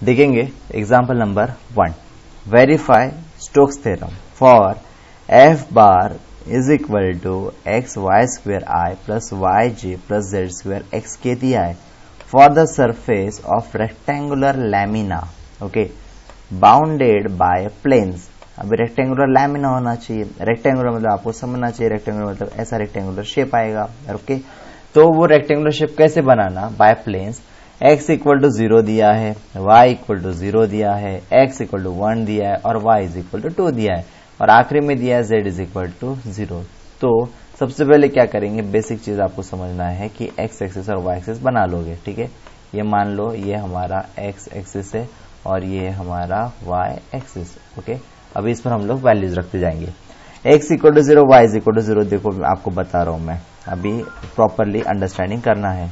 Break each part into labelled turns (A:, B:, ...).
A: देखेंगे example number 1। Verify Stokes theorem for F bar is equal to X Y square I plus Y J plus Z square X के दिया है for the surface of rectangular lamina, okay, bounded by planes. अभी rectangular lamina होना चाहिए, rectangular मतलब आपको समझना चाहिए, रेक्टेंगुलर मतलब ऐसा रेक्टेंगुलर शेप आएगा, ओके। तो वो रेक्टेंगुलर शेप कैसे बनाना, by planes. x equal to 0 दिया है, y इक्वल टू 0 दिया है, x इक्वल टू 1 दिया है और y इज इक्वल टू 2 दिया है और आखिरी में दिया है z इज इक्वल टू 0। तो सबसे पहले क्या करेंगे, बेसिक चीज आपको समझना है कि x एक्सिस और y एक्सिस बना लोगे, ठीक है। ये मान लो ये हमारा x एक्सिस है और ये हमारा y एक्सिस, ओके। अभी इस पर हम लोग वैल्यूज रखते जाएंगे। x equal to 0, y is equal to 0, देखो आपको बता रहा हूं मैं, अभी प्रॉपरली अंडरस्टैंडिंग करना है।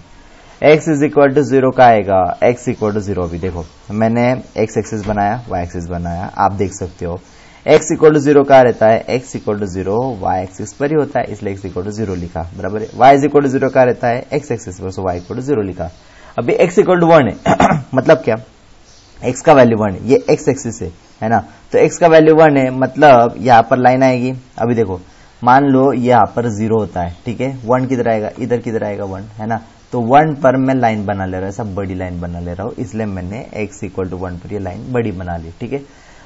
A: x इज इक्वल टू 0 का आएगा, x इक्वल टू 0, अभी देखो मैंने x एक्सिस बनाया, y एक्सिस बनाया, आप देख सकते हो x इक्वल टू 0 का रहता है, x equal to 0 y axis पर ही होता है, इसलिए x इक्वल टू 0 लिखा, बराबर है। y इज इक्वल टू 0 का रहता है x एक्सिस पर, सो y इक्वल टू 0 लिखा। अभी x इक्वल टू 1 है मतलब क्या, x का वैल्यू 1 है, ये x एक्सिस है ना, तो x का वैल्यू 1 है मतलब यहाँ पर लाइन आएगी। अभी देखो मान लो यहाँ पर 0 होता है, ठीक है, 1 किधर आएगा, इधर किधर आएगा 1, है ना, तो 1 पर मैं लाइन बना ले रहा हूँ, ऐसा बड़ी लाइन बना ले रहा हूँ, इसलिए मैंने x इक्वल टू 1 पर ये लाइन बड़ी बना ली, ठीक है।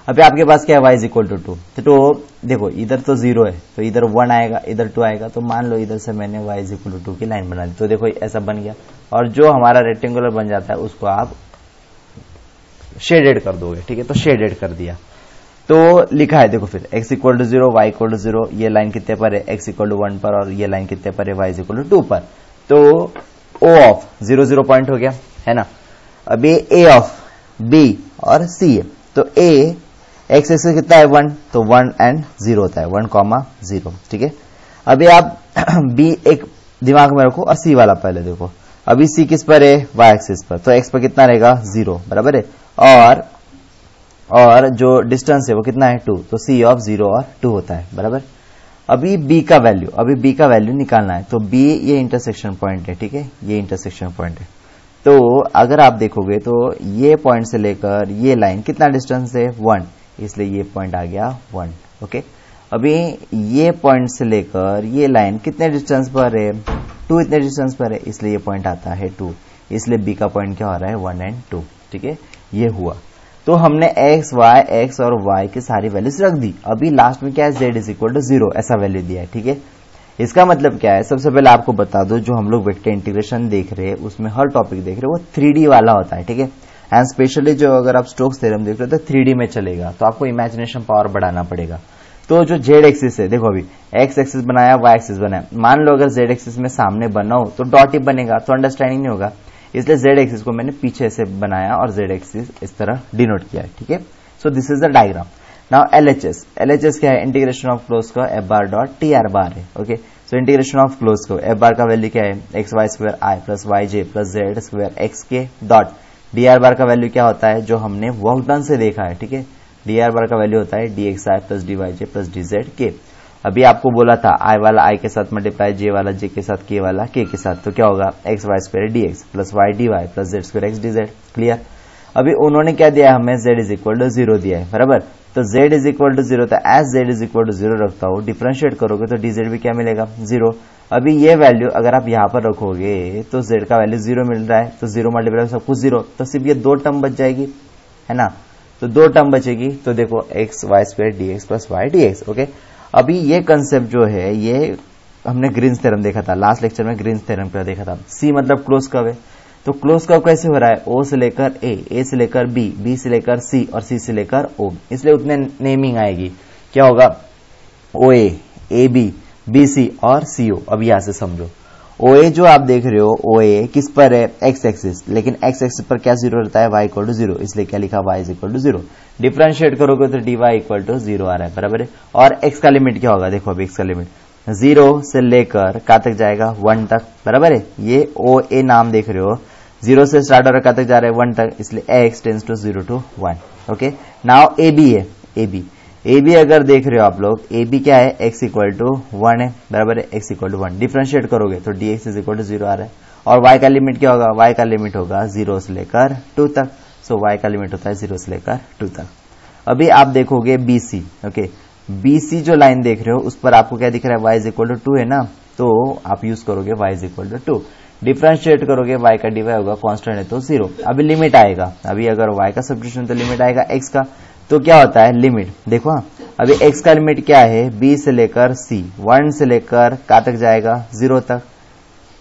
A: अभी आपके पास क्या है, y इज इक्वल टू 2, तो देखो इधर तो 0 है तो इधर 1 आएगा, इधर 2 आएगा, तो मान लो इधर से मैंने y इज इक्वल टू 2 की लाइन बना ली, तो देखो ऐसा बन गया। और जो हमारा रेक्टेंगुलर बन जाता है उसको आप शेडेड कर दोगे, ठीक है, तो शेडेड कर दिया तो लिखा है, देखो फिर x equal to 0, y equal to 0, ये लाइन कितने पर है, x इक्वल टू 1 पर, और ये लाइन कितने पर है, y इज इक्वल टू 2 पर। तो O ऑफ 0 0 पॉइंट हो गया, है ना। अभी A ऑफ B और C है, तो A x एक्सिस कितना है 1, तो 1 एंड 0 होता है, 1,0, ठीक है। अभी आप B एक दिमाग में रखो और C वाला पहले देखो। अभी C किस पर है, y एक्सिस पर, तो x पर कितना रहेगा 0, बराबर है, और जो डिस्टेंस है वो कितना है 2, तो C ऑफ 0 और 2 होता है, बराबर। अभी B का वैल्यू निकालना है, तो B ये इंटरसेक्शन पॉइंट है, ठीक है, ये इंटरसेक्शन पॉइंट है। तो अगर आप देखोगे तो ये पॉइंट से लेकर ये लाइन कितना डिस्टेंस है 1, इसलिए ये पॉइंट आ गया 1, ओके। अभी ये पॉइंट से लेकर ये लाइन कितने डिस्टेंस पर है 2, इतने डिस्टेंस पर है, इसलिए ये पॉइंट आता है 2, इसलिए B का पॉइंट क्या हो रहा है 1 एंड 2, ठीक है, ये हुआ। तो हमने x और y की सारी वैल्यूज रख दी। अभी लास्ट में क्या है, z इज इक्वल टू 0 ऐसा वैल्यू दिया है, ठीक है। इसका मतलब क्या है, सबसे पहले आपको बता दो, जो हम लोग वेक्टर इंटीग्रेशन देख रहे हैं उसमें हर टॉपिक देख रहे हैं वो 3D वाला होता है, ठीक है। एंड स्पेशली जो अगर आप स्टोक्स थ्योरम देख रहे हो तो 3D में चलेगा, तो आपको इमेजिनेशन पावर बढ़ाना पड़ेगा। तो जो z एक्सिस है, देखो अभी x एक्सिस बनाया, y एक्सिस बनाया, मान लो अगर z एक्सिस में सामने बना हो तो डॉट ही बनेगा, तो अंडरस्टैंडिंग नहीं होगा, इसलिए z एक्सिस को मैंने पीछे से बनाया और z एक्सिस इस तरह डिनोट किया है, ठीक है। So this is the diagram. Now LHS क्या है, इंटीग्रेशन ऑफ क्लोज का f बार डॉट TR बार है, okay. So integration of close को f बार का वैल्यू क्या है, एक्स वाई स्क्वायर आई plus Y J plus Z square x के डॉट dr बार का वैल्यू क्या होता है, जो हमने वर्क डन से देखा है, ठीक है। dr बार का वैल्यू होता है dxi plus dyj plus dz के। अभी आपको बोला था i वाला i के साथ मल्टीप्लाई, j वाला j के साथ, k वाला k के साथ, तो क्या होगा X Y square dx plus y dy plus z square x dz, clear. अभी उन्होंने क्या दिया है, हमें z इज इक्वल टू 0 दिया है, बराबर। तो z इज इक्वल टू 0, तो as z is equal to 0 रखता हूं, डिफरेंशिएट करोगे तो dz भी क्या मिलेगा 0। अभी ये वैल्यू अगर आप यहाँ पर रखोगे तो z का वैल्यू 0 मिल रहा है, तो 0 मल्टीप्लाई सब कुछ 0, तो सिर्फ ये 2 टर्म बच जाएगी, है ना। तो 2 टर्म बचेगी, तो देखो X Y square D X plus Y D X, okay. अभी ये कंसेप्ट जो है ये हमने ग्रीन्स थ्योरम देखा था, लास्ट लेक्चर में ग्रीन्स थ्योरम पर देखा था। सी मतलब क्लोज कर्व है, तो क्लोज कर्व कैसे हो रहा है, ओ से लेकर ए से लेकर बी से लेकर सी और सी से लेकर ओ, इसलिए उतने नेमिंग आएगी, क्या होगा ओ ए बी बी सी और सी ओ। अब यहां से समझो ओ ए जो आप देख रहे हो, ओ ए किस पर है एक्स एक्सिस, लेकिन एक्स एक्सिस पर क्या 0 रहता है, वाई इक्वल टू 0, इसलिए क्या लिखा y is equal to 0। Differentiate करोगे तो dy इक्वल टू 0 आ रहा है, बराबर है। और x का लिमिट क्या होगा, देखो अभी x का लिमिट 0 से लेकर कहाँ तक जाएगा 1 तक, बराबर है। ये ओ ए नाम देख रहे हो, 0 से स्टार्ट हो रहा है, कहाँ तक जा रहा है 1 तक, इसलिए x tends to 0 to 1, okay. Now A B है, ए बी अगर देख रहे हो आप लोग, ए बी क्या है x इक्वल टू 1 है, बराबर है, x इक्वल टू 1। डिफरेंशिएट करोगे तो dx इज इक्वल टू 0 आ रहा है। और y का लिमिट क्या होगा, y का लिमिट होगा 0 से लेकर 2 तक, सो y का लिमिट होता है 0 से लेकर 2 तक। अभी आप देखोगे BC, ओके, BC जो लाइन देख रहे हो उस पर आपको क्या दिख रहा है, y इज इक्वल टू 2 है ना, तो आप यूज करोगे y is equal to 2, differentiate करोगे y का dy होगा, कांस्टेंट है तो 0। अभी लिमिट आएगा, अभी अगर y का सब्स्टिट्यूशन तो लिमिट आएगा x का, तो क्या होता है लिमिट, देखो अभी x का लिमिट क्या है, b से लेकर c, 1 से लेकर कहाँ तक जाएगा, 0 तक।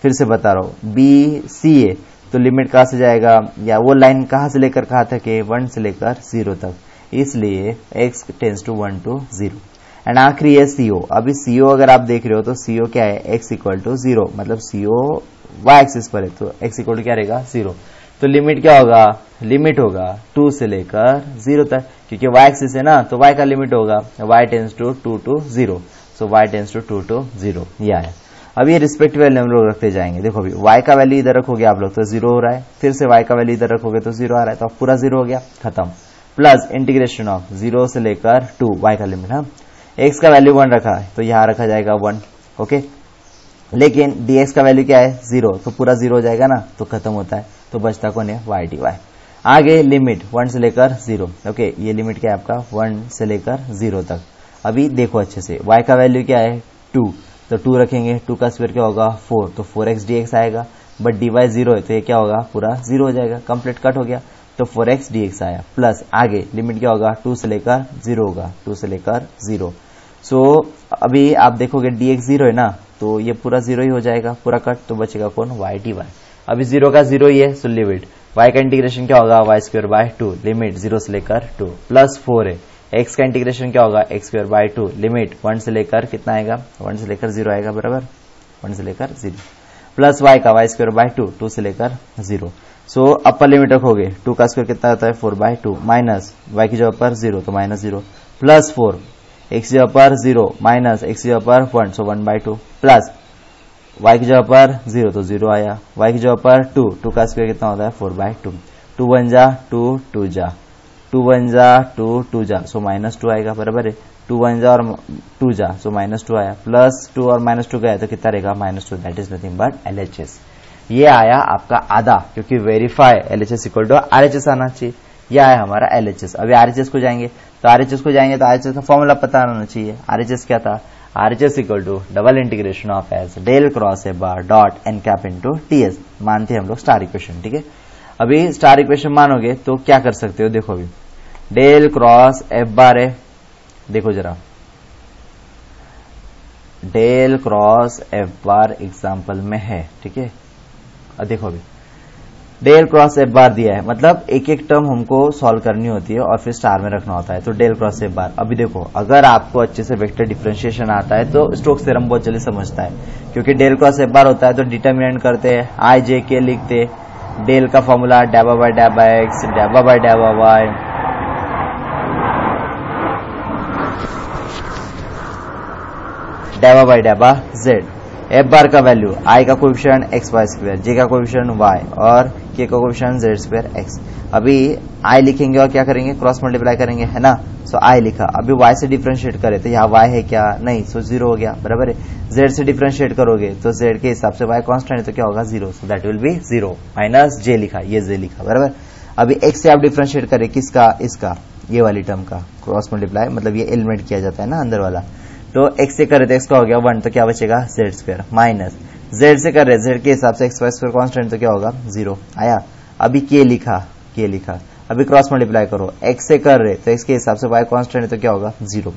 A: फिर से बता रहा हूं, b c है तो लिमिट कहां से जाएगा, या वो लाइन कहां से लेकर कहां तक है, 1 से लेकर 0 तक, इसलिए x tends to 1 to 0। And आखिरी है CO। अभी CO अगर आप देख रहे हो तो CO क्या है, x इक्वल टू 0, मतलब CO y एक्सिस पर है तो x इक्वल टू क्या रहेगा, 0। तो लिमिट क्या होगा, लिमिट होगा 2 से लेकर 0 तक, क्योंकि y एक्सिस है ना तो y का लिमिट होगा y tends to 2 to 0, so y tends to 2 to 0, ये आया। अब ये रिस्पेक्टिव वैल्यू हम लोग रखते जाएंगे। देखो अभी y का वैल्यू इधर रखोगे आप लोग तो 0 हो रहा है, फिर से y का वैल्यू इधर रखोगे तो 0 आ रहा है, तो पूरा 0 हो गया, खत्म। प्लस इंटीग्रेशन ऑफ 0 से लेकर 2, y का लिमिट, हाँ, x का वैल्यू 1 रखा है तो यहां रखा जाएगा 1, ओके, लेकिन dx का वैल्यू क्या है, 0, तो पूरा 0 हो जाएगा ना, तो खत्म होता है, तो बचता कौन है, y dy। आगे लिमिट 1 से लेकर 0, ओके, ये लिमिट क्या है आपका, 1 से लेकर 0 तक। अभी देखो अच्छे से, y का वैल्यू क्या है, 2, तो 2 रखेंगे, 2 का स्क्वायर क्या होगा, 4, तो 4x dx आएगा, बट dy 0 है तो ये क्या होगा, पूरा 0 हो जाएगा, कंप्लीट कट हो गया, तो 4x dx आया। प्लस आगे लिमिट क्या होगा, 2 से लेकर 0 होगा, 2 से लेकर 0। सो अभी आप देखोगे dx 0 है ना, तो ये पूरा 0 ही हो जाएगा, पूरा कट, तो बचेगा कौन, y dy। अभी 0 का 0 ही है, सो लिमिट y का इंटीग्रेशन क्या होगा, y स्क्वायर बाय 2, लिमिट 0 से लेकर 2, प्लस 4 है, x का इंटीग्रेशन क्या होगा, x स्क्वायर बाय 2, लिमिट 1 से लेकर कितना आएगा, 1 से लेकर 0 आएगा, बराबर, 1 से लेकर 0, प्लस y का y स्क्वायर बाय 2, 2 से लेकर 0। सो अपर लिमिट रखोगे, 2 का स्क्वायर कितना होता है, 4 बाय 2, माइनस y की जगह पर 0 तो माइनस 0, प्लस 4, x की जगह पर 0 माइनस x की जगह पर 1, सो 1 बाय 2, प्लस y की जगह पर 0 तो 0 आया, y की जगह पर 2, 2 का स्क्वायर कितना होता है, 4 बाय 2, 2 1 जा 2, 2 जा 2 1 जा 2, 2 जा, सो माइनस 2 आएगा, बराबर है, 2 1 जा और 2 जा, सो माइनस 2 आया, प्लस 2 और माइनस 2 गया तो कितना रहेगा, minus 2, that is nothing but LHS। ये आया आपका आधा, क्योंकि verify LHS equal to RHS आना चाहिए, यह है हमारा LHS। अभी RHS को जाएंगे तो RHS का फॉर्मूला पता होना चाहिए। RHS क्या था, RHS equal to double integration of S del cross A bar dot N cap into TS, मानते हैं हम लोग स्टार इक्वेशन, ठीक है। अभी स्टार इक्वेशन मानोगे तो क्या कर सकते हो, देखो अभी डेल क्रॉस एफ बार है, देखो जरा del cross F bar example में है, ठीक है। अब देखो अभी डेल क्रॉस एफ बार दिया है, मतलब एक एक टर्म हमको सॉल्व करनी होती है और फिर स्टार में रखना होता है, तो डेल क्रॉस एफ बार। अभी देखो अगर आपको अच्छे से वेक्टर डिफरेंशिएशन आता है तो स्टोक्स थ्योरम बहुत जल्दी समझता है, क्योंकि डेल क्रॉस एफ बार होता है तो डिटर्मिनेंट करते हैं आई जे के लिखते, डेल का फॉर्मूला डैबा बाय एक्स डैबा बाय वाई, डैबा बाय डैबा जेड। एफ बार का वैल्यू आई का coefficient X Y square, J का कोएफिशिएंट वाई और के का कोएफिशिएंट जेड स्क्वायर एक्स। अभी आई लिखेंगे और क्या करेंगे, क्रॉस मल्टीप्लाई करेंगे, है ना, सो आई लिखा। अभी वाई से डिफरेंशिएट करे तो यहाँ वाई है क्या, नहीं, सो 0 हो गया, बराबर है। जेड से डिफरेंशिएट करोगे तो जेड के हिसाब से वाई कांस्टेंट है तो क्या होगा, 0, so that will be 0 minus J लिखा, ये जे लिखा, बराबर। अभी एक्स से आप डिफरेंशिएट करें किसका, इसका, ये वाली टर्म का क्रॉस मल्टीप्लाई, मतलब ये एलिमिनेट किया जाता है ना अंदर वाला, तो x से कर रहे थे x का हो गया 1, तो क्या बचेगा जेड स्क्वायर, माइनस z से कर रहे जेड के हिसाब से एक्स वाई स्क्वायर कांस्टेंट तो क्या होगा 0 आया। अभी k लिखा, अभी क्रॉस मल्टीप्लाई करो, x से कर रहे तो x के हिसाब से y कांस्टेंट है तो क्या होगा 0,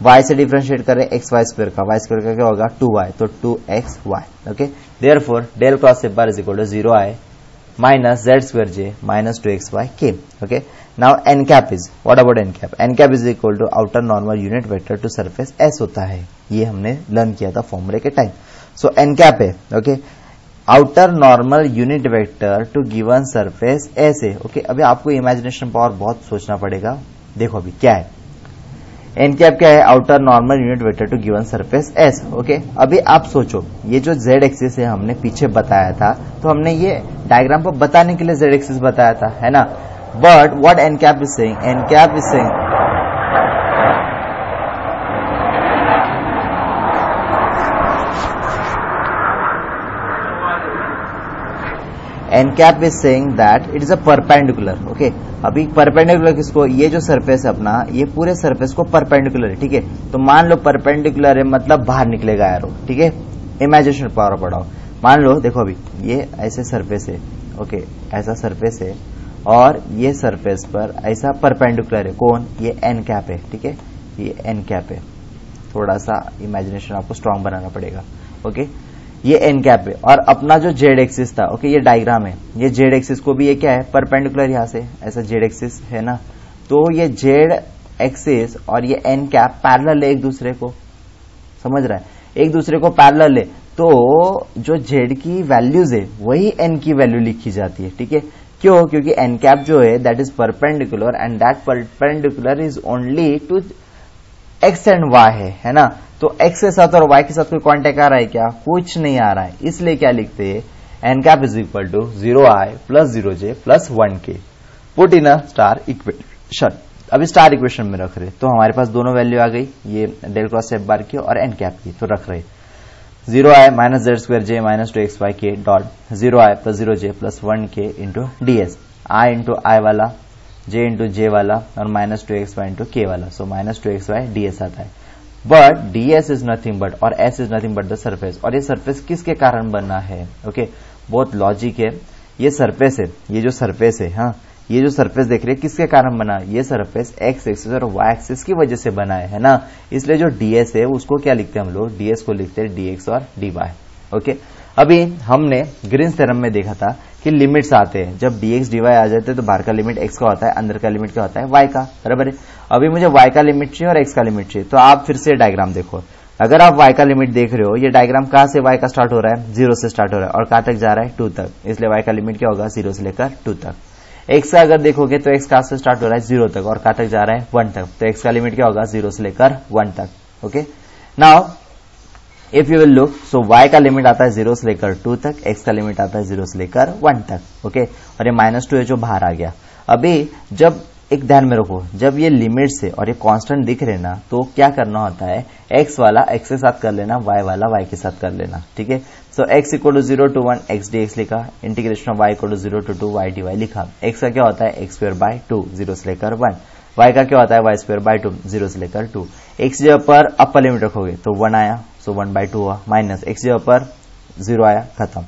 A: y से डिफरेंशिएट कर रहे एक्स वाई स्क्वायर का, y स्क्वायर का क्या होगा 2y, तो 2xy, okay. Therefore del cross F bar is equal to 0 i minus Z square J minus 2xy k, okay. Now n cap is, what about n cap, n cap is equal to outer normal unit vector to surface S होता है, ये हमने learn किया था फॉर्मूले के time. So n cap है, okay, outer normal unit vector to given surface S है, ओके। अभी आपको इमेजिनेशन पावर बहुत सोचना पड़ेगा, देखो अभी क्या है, एन कैप क्या है, outer normal unit vector to given surface S, okay. अभी आप सोचो ये जो जेड एक्सिस है हमने पीछे बताया था, तो हमने ये डायग्राम पर बताने के लिए जेड एक्सिस बताया था, है ना, but what n cap is saying, n cap is saying n cap is saying that it is a perpendicular. Okay, अभी परपेंडिकुलर किसको, ये जो सरफेस है अपना, ये पूरे सरफेस को परपेंडिकुलर है। ठीक है, तो मान लो परपेंडिकुलर है मतलब बाहर निकलेगा एरो। ठीक है, इमेजिनेशन पावर बढ़ाओ। मान लो देखो अभी ये ऐसे सरफेस है। ओके, ऐसा सरफेस है और ये सरफेस पर ऐसा परपेंडिकुलर है। कौन, ये एन कैप है। ठीक है, ये एन कैप है। थोड़ा सा इमेजिनेशन आपको स्ट्रांग बनाना पड़ेगा। ओके, ये एन कैप है और अपना जो जेड एक्सिस था, ओके, ये डायग्राम है, ये जेड एक्सिस को भी ये क्या है, परपेंडिकुलर, यहां से ऐसा जेड एक्सिस है ना, तो ये जेड एक्सिस और ये एन कैप पैरेलल है एक दूसरे को, समझ रहा है, एक दूसरे को पैरेलल है। तो जो जेड की वैल्यूज है वही एन की वैल्यू लिखी जाती है। ठीक है, क्यों, क्योंकि एन कैप जो है that is perpendicular and that perpendicular is only to x and y है ना। तो एक्स के साथ और वाई के साथ कोई कॉन्टेक्ट आ रहा है क्या, कुछ नहीं आ रहा है, इसलिए क्या लिखते हैं, n cap is equal to 0i plus 0j plus 1k put in a star equation. अभी स्टार इक्वेशन में रख रहे, तो हमारे पास दोनों वैल्यू आ गई, ये डेल क्रॉस एफ बार की और एन कैप की, तो रख रहे 0i minus Z square J minus 2xyk dot 0i plus 0j plus 1k into ds, i into I वाला, j इंटू जे वाला और माइनस 2xy इंटू k वाला, सो माइनस 2xy ds आता है। But ds is nothing but और s is nothing but the surface, और ये surface किसके कारण बना है, ओके, बहुत लॉजिक है। ये सरफेस है, ये जो सरफेस है, हाँ, ये जो सरफेस देख रहे हैं किसके कारण बना, ये सरफेस एक्स एक्सिस और वाई एक्सिस की वजह से बना है ना, इसलिए जो ds है उसको क्या लिखते हैं हम लोग, ds को लिखते हैं dx और dy। ओके, अभी हमने ग्रीन्स थ्योरम में देखा था कि लिमिट्स आते हैं, जब dx dy आ जाते हैं तो बाहर का लिमिट x का होता है, अंदर का लिमिट क्या होता है, y का, बराबर है। अभी मुझे y का लिमिट चाहिए और x का लिमिट चाहिए, तो आप फिर से डायग्राम देखो। अगर आप y का लिमिट देख रहे हो, ये डायग्राम कहां से y का स्टार्ट हो रहा है, 0 से स्टार्ट हो रहा है और कहां तक जा रहा है, 2 तक, इसलिए y का लिमिट क्या होगा, 0 से लेकर 2 तक। x का अगर देखोगे तो x कहां से स्टार्ट हो रहा है, 0 तक और कहां तक जा रहा है, 1 तक, तो x का लिमिट क्या होगा, 0 से लेकर 1 तक। Okay, now if you will look, so y का लिमिट आता है 0 से लेकर 2 तक, x का लिमिट आता है 0 से लेकर 1 तक। ओके, और ये -2 है जो बाहर आ गया। अभी जब एक ध्यान में रखो, जब ये लिमिट से और ये कांस्टेंट दिख रहे ना, तो क्या करना होता है, x वाला x के साथ कर लेना, y वाला y के साथ कर लेना। ठीक है, so x equal to 0 to 1 x dx लिखा, integration of y equal to 0 to 2 y dy लिखा। x का क्या होता है, x स्क्वायर बाय 2 0 से लेकर 1, y का क्या होता है, y स्क्वायर बाय 2 0 से लेकर 2। x जगह पर अपर लिमिट रखोगे तो 1 आया, सो 1/2 हुआ, माइनस x जगह पर 0 आया, खत्म।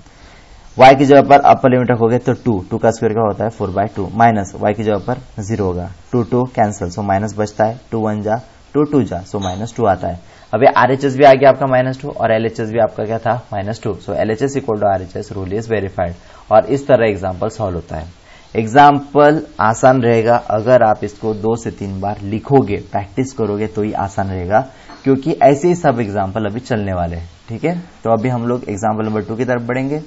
A: y की जगह पर अपर लिमिट रखोगे तो 2 का स्क्वायर क्या होता है, 4/2, माइनस y की जगह पर 0 होगा, 2 कैंसिल, सो माइनस बचता है, 2 1 जा 2 जा, सो -2 आता है। अभी RHS भी आ गया आपका -2 और LHS भी आपका क्या था, -2, so LHS equal to RHS, rule is verified. और इस तरह एग्जाम्पल सॉल्व होता है। एग्जाम्पल आसान रहेगा अगर आप इसको 2 से 3 बार लिखोगे, प्रैक्टिस करोगे तो ही आसान रहेगा, क्योंकि ऐसे ही सब एग्जाम्पल अभी चलने वाले हैं। ठीक है, तो अभी हम लोग एग्जाम्पल नंबर 2 की तरफ बढ़ेंगे।